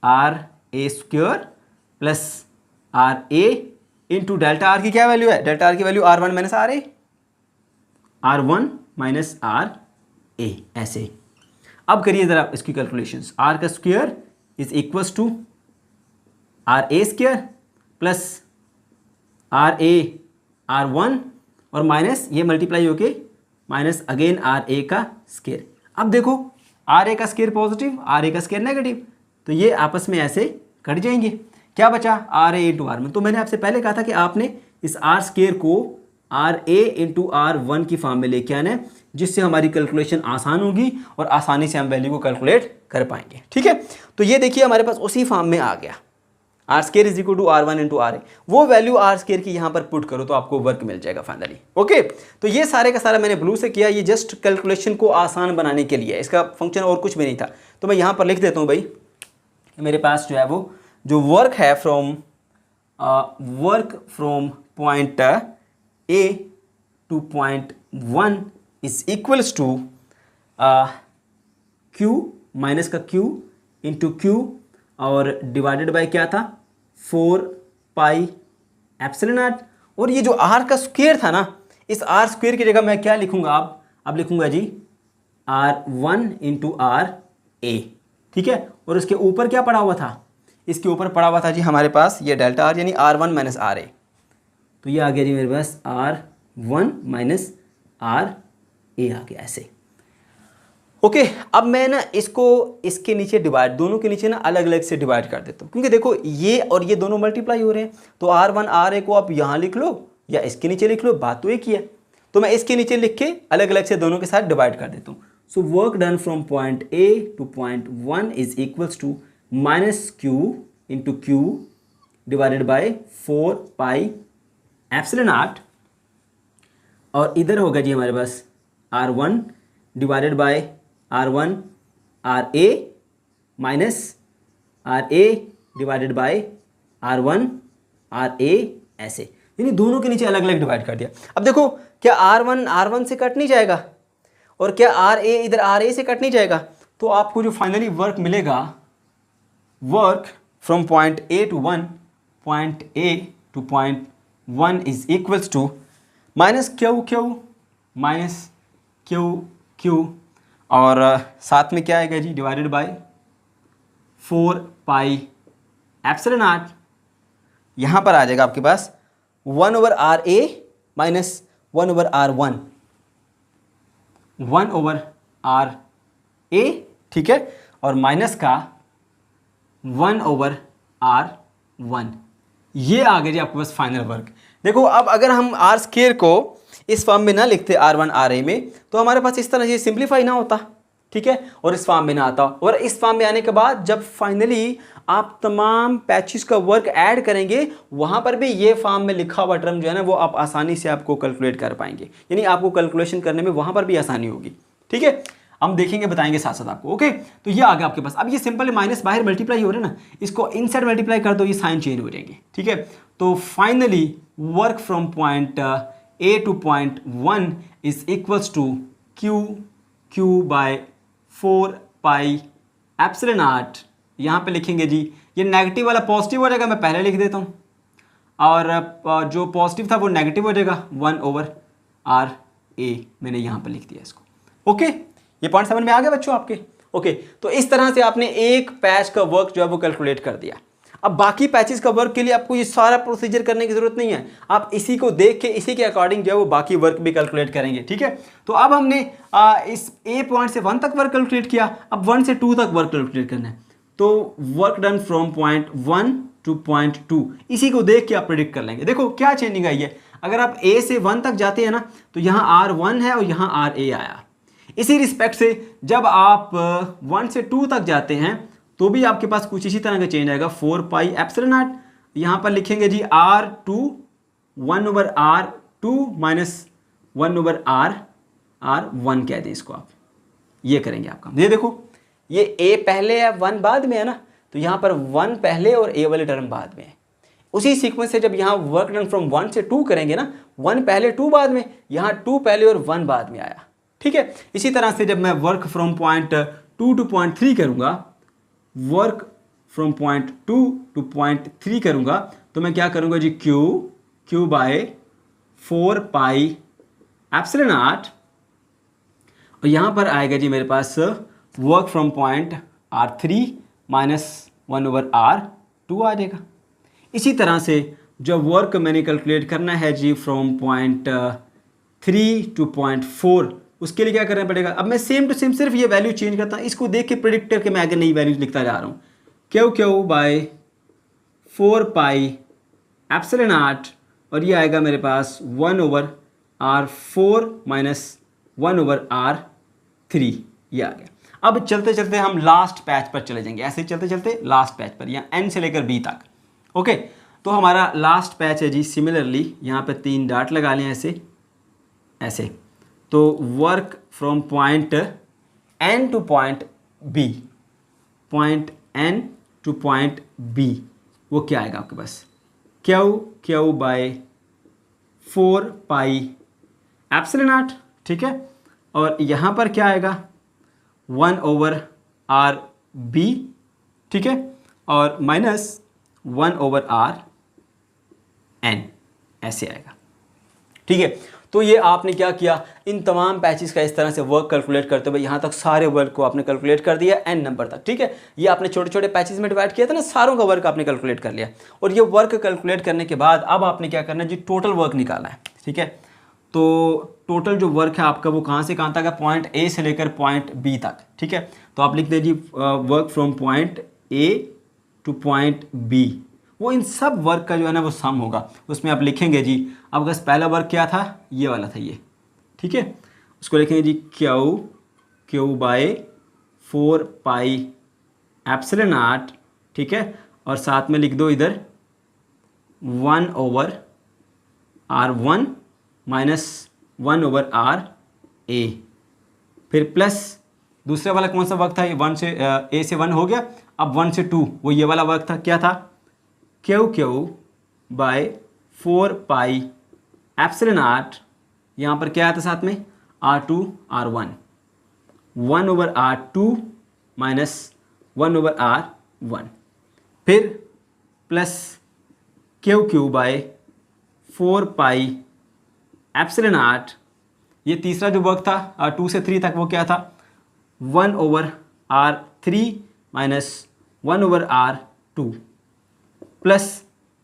R A square plus R A into delta R की क्या वैल्यू है, डेल्टा आर की value R1 minus R A, R1 minus R A, ऐसे। अब करिए ज़रा इसकी कैलकुलेशंस, आर का square is equals to R A square plus R A R1 और माइनस ये मल्टीप्लाई होके माइनस अगेन आर ए का स्क्वायर। अब देखो आर ए का स्क्वायर पॉजिटिव, आर ए का स्क्वायर नेगेटिव, तो ये आपस में ऐसे कट जाएंगे, क्या बचा आर ए इंटू आर में। तो मैंने आपसे पहले कहा था कि आपने इस आर स्क्वायर को आर ए इंटू R1 की फॉर्म में लेके आना है, जिससे हमारी कैलकुलेशन आसान होगी और आसानी से हम वैल्यू को कैलकुलेट कर पाएंगे, ठीक है। तो ये देखिए हमारे पास उसी फॉर्म में आ गया, R square is equal to R1 into R A, वो वैल्यू आर स्क्वायर की यहाँ पर पुट करो तो आपको वर्क मिल जाएगा फाइनली, ओके। तो ये सारे का सारा मैंने ब्लू से किया, ये जस्ट कैलकुलेशन को आसान बनाने के लिए, इसका फंक्शन और कुछ भी नहीं था। तो मैं यहाँ पर लिख देता हूँ भाई, मेरे पास जो है वो जो वर्क है from point A to point 1 is equals to Q minus का क्यू इंटू क्यू और डिवाइडेड बाय क्या था 4 पाई एप्सिलॉन नॉट, और ये जो आर का स्क्वायर था ना, इस आर स्क्वायर की जगह मैं क्या लिखूंगा, अब लिखूंगा जी R1 इंटू आर ए, ठीक है। और इसके ऊपर क्या पड़ा हुआ था, इसके ऊपर पड़ा हुआ था जी हमारे पास ये डेल्टा आर यानी R1 माइनस आर ए, तो ये आ गया जी मेरे पास R1 माइनस आर ए आ गया ऐसे, ओके। अब मैं ना इसको इसके नीचे डिवाइड, दोनों के नीचे ना अलग अलग से डिवाइड कर देता हूँ, क्योंकि देखो ये और ये दोनों मल्टीप्लाई हो रहे हैं, तो R1 आर ए को आप यहाँ लिख लो या इसके नीचे लिख लो, बात तो एक ही है। तो मैं इसके नीचे लिख के अलग अलग से दोनों के साथ डिवाइड कर देता हूँ। So work done from point A to point 1 is equals to minus Q into Q divided by 4 pi epsilon naught और इधर होगा जी हमारे पास R1 divided by R1 RA minus RA divided by R1 RA, ऐसे, यानी दोनों के नीचे अलग अलग डिवाइड कर दिया। अब देखो क्या R1 R1 से कट नहीं जाएगा और क्या RA इधर RA से कट नहीं जाएगा, तो आपको जो फाइनली वर्क मिलेगा, work from point A to 1, point A to point 1 is equals to minus q q minus q q, और साथ में क्या आएगा जी, divided by 4 pi epsilon naught, यहाँ पर आ जाएगा आपके पास 1 over RA minus 1 over R1, 1 over RA, ठीक है, और माइनस का 1 ओवर R1, ये आ गया जी आपके पास फाइनल वर्क। देखो अब अगर हम R स्क्वायर को इस फॉर्म में ना लिखते R1 RA में, तो हमारे पास इस तरह से सिंप्लीफाई ना होता, ठीक है, और इस फॉर्म में ना आता, और इस फॉर्म में आने के बाद जब फाइनली आप तमाम पैचेस का वर्क ऐड करेंगे, वहां पर भी ये फॉर्म में लिखा हुआ टर्म जो है ना, वो आप आसानी से आपको कैलकुलेट कर पाएंगे, यानी आपको कैलकुलेशन करने में वहां पर भी आसानी होगी, ठीक है। हम देखेंगे, बताएंगे साथ साथ आपको, ओके। तो ये आ गया आपके पास। अब ये सिंपल माइनस बाहर मल्टीप्लाई हो रहा है ना, इसको इनसाइड मल्टीप्लाई कर दो, ये साइन चेंज हो जाएंगे, ठीक है। तो finally work from point A to point 1 is equals to Q by 4 pi epsilon naught, यहाँ पे लिखेंगे जी, ये नेगेटिव वाला पॉजिटिव हो जाएगा, मैं पहले लिख देता हूँ, और जो पॉजिटिव था वो नेगेटिव हो जाएगा, 1 ओवर RA मैंने यहाँ पर लिख दिया इसको, ओके। ये पॉइंट समझ में आ गया बच्चों आपके, ओके। तो इस तरह से आपने एक पैच का वर्क जो है वो कैलकुलेट कर दिया। अब बाकी पैचेस का वर्क के लिए आपको ये सारा प्रोसीजर करने की जरूरत नहीं है, आप इसी को देख के इसी के अकॉर्डिंग जो है वो बाकी वर्क भी कैलकुलेट करेंगे, ठीक है। तो अब हमने इस A पॉइंट से 1 तक वर्क कैलकुलेट किया, अब 1 से 2 तक वर्क कैलकुलेट करना है, तो work done from point 1 two point 2, इसी को देख के आप प्रेडिक्ट कर लेंगे। देखो क्या चेंजिंग आई है, अगर आप A से 1 तक जाते हैं ना, तो यहाँ R1 है और यहाँ RA आया। इसी रिस्पेक्ट से जब आप 1 से 2 तक जाते हैं, तो भी आपके पास कुछ इसी तरह का चेंज आएगा, 4 पाई एप्सिलॉन नॉट, यहाँ पर लिखेंगे जी R2 1 over R2 minus 1 over R1 कह दें इसको आप, ये करेंगे आपका। ये देखो ये A पहले है 1 बाद में है ना, तो यहाँ पर 1 पहले और A वाले टर्म बाद में है। उसी सीक्वेंस से जब यहाँ वर्क डन फ्रॉम 1 से 2 करेंगे ना, 1 पहले 2 बाद में, यहाँ 2 पहले और 1 बाद में आया, ठीक है। इसी तरह से जब मैं work from point 2 to point 3 करूँगा, work from point 2 to point 3 करूँगा, तो मैं क्या करूँगा जी, q by 4 pi epsilon naught, और यहाँ पर आएगा जी मेरे पास work from point R3 minus 1 over R2 आ जाएगा। इसी तरह से जो वर्क मैंने कैलकुलेट करना है जी फ्रॉम पॉइंट 3 टू पॉइंट 4, उसके लिए क्या करना पड़ेगा, अब मैं सेम टू सेम सिर्फ ये वैल्यू चेंज करता हूँ, इसको देख के प्रेडिक्ट करके मैं आगे नई वैल्यूज लिखता जा रहा हूँ, Q by 4 pi epsilon naught, और ये आएगा मेरे पास 1 over R4 minus 1 over R3, ये आ गया। अब चलते चलते हम लास्ट पैच पर चले जाएंगे, ऐसे चलते चलते लास्ट पैच पर, या N से लेकर B तक, ओके। तो हमारा लास्ट पैच है जी, सिमिलरली यहाँ पे 3 डॉट लगा लें ऐसे ऐसे, तो work from point N to point B, point N to point B, वो क्या आएगा आपके पास, q by 4 pi epsilon naught, ठीक है, और यहाँ पर क्या आएगा 1 ओवर RB, ठीक है, और माइनस 1 ओवर RN, ऐसे आएगा, ठीक है। तो ये आपने क्या किया, इन तमाम पैचेस का इस तरह से वर्क कैलकुलेट करते हुए यहाँ तक सारे वर्क को आपने कैलकुलेट कर दिया N नंबर तक, ठीक है। ये आपने छोटे छोटे पैचेस में डिवाइड किया था ना, सारों का वर्क आपने कैलकुलेट कर लिया, और ये वर्क कैलकुलेट करने के बाद अब आपने क्या करना है जी, टोटल वर्क निकालना है, ठीक है। तो टोटल जो वर्क है आपका वो कहाँ से कहाँ तक है, पॉइंट A से लेकर पॉइंट B तक, ठीक है। तो आप लिख दें जी work from point A to point B, वो इन सब वर्क का जो है ना वो सम होगा, उसमें आप लिखेंगे जी, अब अगर पहला वर्क क्या था, ये वाला था ये, ठीक है, उसको लिखेंगे जी q by 4 pi epsilon naught, ठीक है, और साथ में लिख दो इधर 1 over R1 minus 1 over R A, फिर प्लस दूसरे वाला कौन सा वर्क था, ये 1 से ए से 1 हो गया, अब 1 से 2 वो ये वाला वर्क था, क्या था, Q Q by 4 pi epsilon naught, यहाँ पर क्या आता साथ में R2 R1, 1 over R2 minus 1 over R1, फिर plus Q Q by 4 pi epsilon naught, ये तीसरा जो वर्क था 2 से 3 तक वो क्या था 1 over R3 minus 1 over R2, plus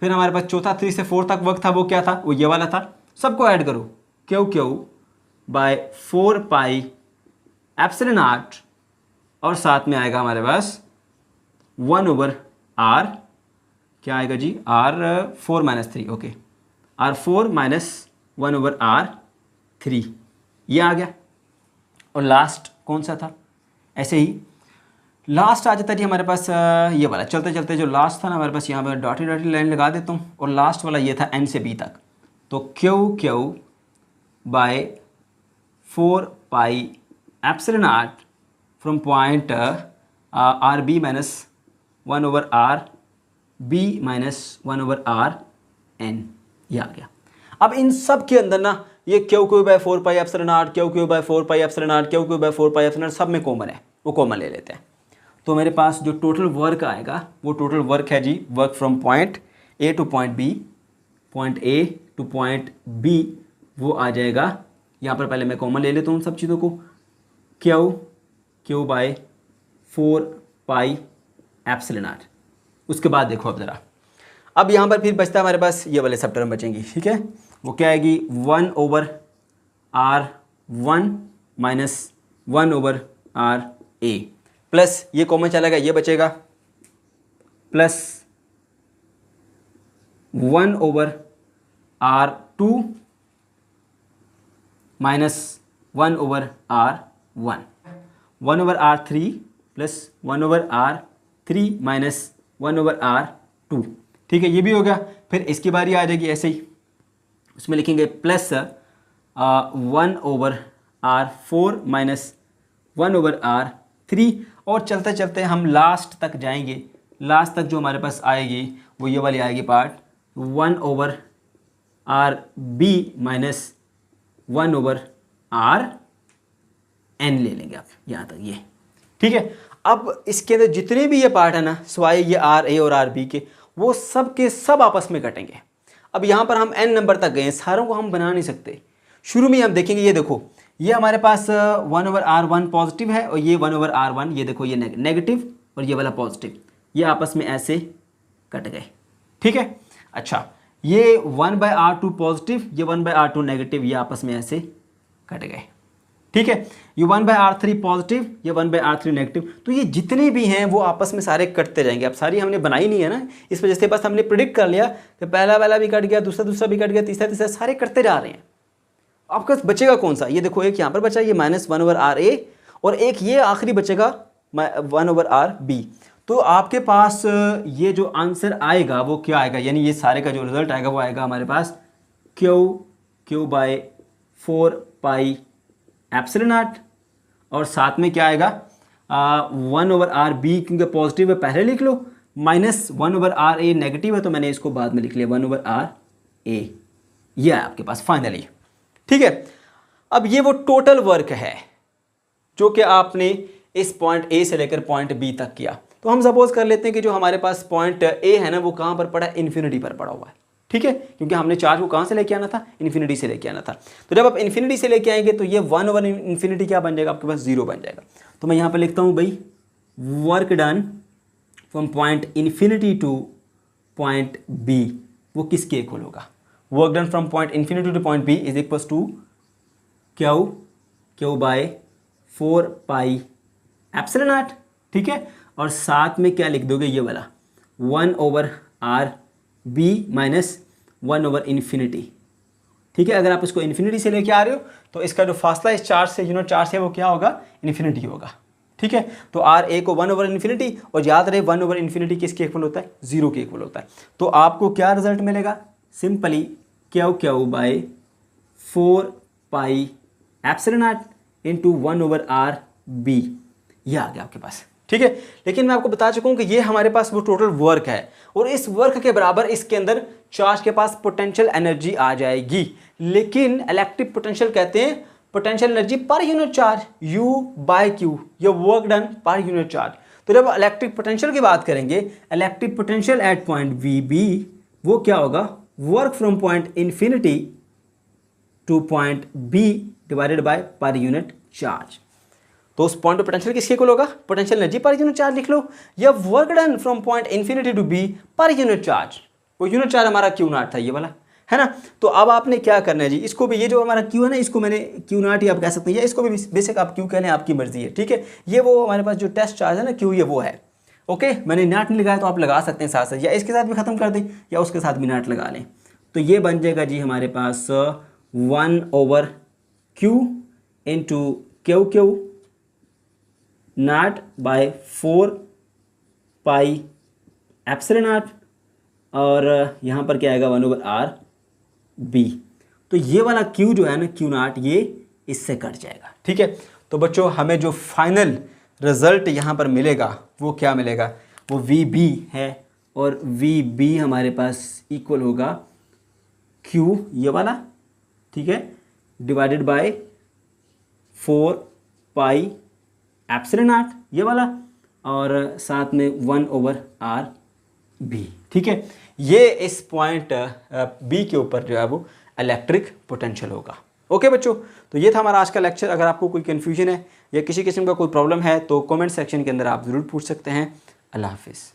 फिर हमारे पास चौथा 3 से 4 तक वर्क था वो क्या था, वो ये वाला था, सबको ऐड करो Q Q by 4 pi epsilon naught, और साथ में आएगा हमारे पास 1 ओवर आर, क्या आएगा जी R4 minus 3, okay R4 minus 1 over R3, ये आ गया। और लास्ट कौन सा था, ऐसे ही लास्ट आ जाता है जी हमारे पास ये वाला, चलते चलते जो लास्ट था ना हमारे पास, यहाँ पर डॉटेड डॉटेड लाइन लगा देता हूँ, और लास्ट वाला ये था n से b तक, तो Q Q by 4 pi epsilon naught from point R B minus 1 over R B minus 1 over R N, ये आ गया। अब इन सब के अंदर ना ये Q Q by 4 pi epsilon naught, Q Q by 4 pi epsilon naught, Q Q by 4 pi epsilon naught सब में कॉमन है, वो कॉमन ले लेते हैं। तो मेरे पास जो टोटल वर्क आएगा वो टोटल वर्क है जी, work from point A to point B, point A to point B, वो आ जाएगा, यहाँ पर पहले मैं कॉमन ले लेता हूँ सब चीज़ों को, Q Q by 4 pi epsilon naught. उसके बाद देखो अब ज़रा, अब यहाँ पर फिर बचता है हमारे पास ये वाले सब टर्म बचेंगी, ठीक है, वो क्या आएगी 1 over R1 minus 1 over RA, plus ये कॉमन चला गया, ये बचेगा plus 1 over R2 minus 1 over R1, 1 over R3 plus 1 over R3 minus 1 over R2, ठीक है, ये भी हो गया। फिर इसकी बारी आ जाएगी ऐसे ही, उसमें लिखेंगे plus 1 over R4 minus 1 over R3, और चलते चलते हम लास्ट तक जाएंगे, लास्ट तक जो हमारे पास आएगी वो ये वाली आएगी part 1 over RB minus 1 over RN ले लेंगे आप यहाँ तक, ये ठीक है। अब इसके अंदर जितने भी ये पार्ट है ना स्वाय ये RA और RB के, वो सब के सब आपस में कटेंगे। अब यहाँ पर हम n नंबर तक गए, सारों को हम बना नहीं सकते। शुरू में हम देखेंगे, ये देखो ये हमारे पास 1 ओवर R1 पॉजिटिव है और ये 1 ओवर R1, ये देखो ये नेगेटिव और ये वाला पॉजिटिव, ये आपस में ऐसे कट गए, ठीक है। अच्छा, ये 1 बाय R2 पॉजिटिव, ये 1 बाय R2 नेगेटिव, ये आपस में ऐसे कट गए, ठीक है। ये 1 बाय R3 पॉजिटिव, ये 1 बाय R3 नेगेटिव, तो ये जितने भी हैं वो आपस में सारे कटते जाएंगे। अब सारी हमने बनाई नहीं है ना, इस वजह से बस हमने प्रिडिक्ट कर लिया कि पहला वाला भी कट गया, दूसरा भी कट गया, तीसरा सारे कटते जा रहे हैं। आपका बचेगा कौन सा, ये देखो एक यहाँ पर बचा ये माइनस 1 ओवर RA, और एक ये आखिरी बचेगा 1 ओवर RB। तो आपके पास ये जो आंसर आएगा वो क्या आएगा, यानी ये सारे का जो रिजल्ट आएगा वो आएगा हमारे पास q by 4 pi epsilon naught, और साथ में क्या आएगा 1 ओवर RB, क्योंकि पॉजिटिव है पहले लिख लो, माइनस 1 ओवर RA नेगेटिव है तो मैंने इसको बाद में लिख लिया 1 ओवर RA, ये है आपके पास फाइनली, ठीक है। अब ये वो टोटल वर्क है जो कि आपने इस पॉइंट A से लेकर पॉइंट B तक किया। तो हम सपोज कर लेते हैं कि जो हमारे पास पॉइंट A है ना वो कहाँ पर पड़ा है, इन्फिनिटी पर पड़ा हुआ है, ठीक है, क्योंकि हमने चार्ज को कहाँ से लेके आना था, इन्फिनिटी से लेके आना था। तो जब आप इन्फिनिटी से लेके आएंगे तो ये 1 ओवर इन्फिनिटी क्या बन जाएगा, आपके पास 0 बन जाएगा। तो मैं यहाँ पर लिखता हूँ भाई work done from point infinity to point B, वो किसके इक्वल होगा, work done from point infinity to point B is equal to Q by 4 pi epsilon naught, ठीक है। और साथ में क्या लिख दोगे, ये वाला 1 over RB minus 1 over infinity, ठीक है। अगर आप इसको इन्फिनिटी से लेके आ रहे हो तो इसका जो फासला इस चार्ज से यूनिट चार्ज है वो क्या होगा, इन्फिनिटी होगा, ठीक है। तो RA को 1 ओवर इन्फिनिटी, और याद रहे 1 ओवर इन्फिनिटी किसके इक्वल होता है, 0 के इक्वल होता है। तो आपको क्या रिजल्ट मिलेगा, simply Q by 4 pi epsilon naught into 1/r/b, ये आ गया आपके पास। ठीक है, लेकिन मैं आपको बता चुका हूं कि ये हमारे पास वो टोटल वर्क है और इस वर्क के बराबर इसके अंदर चार्ज के पास पोटेंशियल एनर्जी आ जाएगी। लेकिन इलेक्ट्रिक पोटेंशियल कहते हैं potential energy per unit charge, U/Q, ये work done per unit charge. तो जब इलेक्ट्रिक पोटेंशियल की बात करेंगे, electric potential at point VB वो क्या होगा, work from point infinity to point B divided by per unit charge. तो उस पॉइंट पे पोटेंशियल किसके इक्वल होगा, potential energy per unit charge लिख लो, या work done from point infinity to B per unit charge. वो यूनिट चार्ज हमारा Q0 था, ये वाला है ना। तो अब आपने क्या करना है जी, इसको भी, ये जो हमारा Q है ना, इसको मैंने Q0 ही आप कह सकते हैं, या इसको भी बेसिक आप Q कह लें, आपकी मर्जी है। ठीक है, ये वो हमारे पास जो टेस्ट चार्ज है ना Q, ये वो है। ओके, मैंने नाट नहीं लगाया तो आप लगा सकते हैं साथ साथ, या इसके साथ भी खत्म कर दें या उसके साथ भी नाट लगा लें। तो ये बन जाएगा जी हमारे पास 1/Q into QQ naught by 4 pi epsilon naught, और यहाँ पर क्या आएगा 1/r/b। तो ये वाला Q जो है ना Q0, ये इससे कट जाएगा। ठीक है, तो बच्चों हमें जो फाइनल रिजल्ट यहाँ पर मिलेगा वो क्या मिलेगा, वो VB है, और VB हमारे पास इक्वल होगा Q ये वाला, ठीक है, divided by 4 pi epsilon naught ये वाला, और साथ में 1/r/b। ठीक है, ये इस पॉइंट B के ऊपर जो है वो इलेक्ट्रिक पोटेंशियल होगा। ओके बच्चों, तो ये था हमारा आज का लेक्चर। अगर आपको कोई कन्फ्यूजन है या किसी किस्म का कोई प्रॉब्लम है तो कमेंट सेक्शन के अंदर आप ज़रूर पूछ सकते हैं। अल्लाह हाफिज़।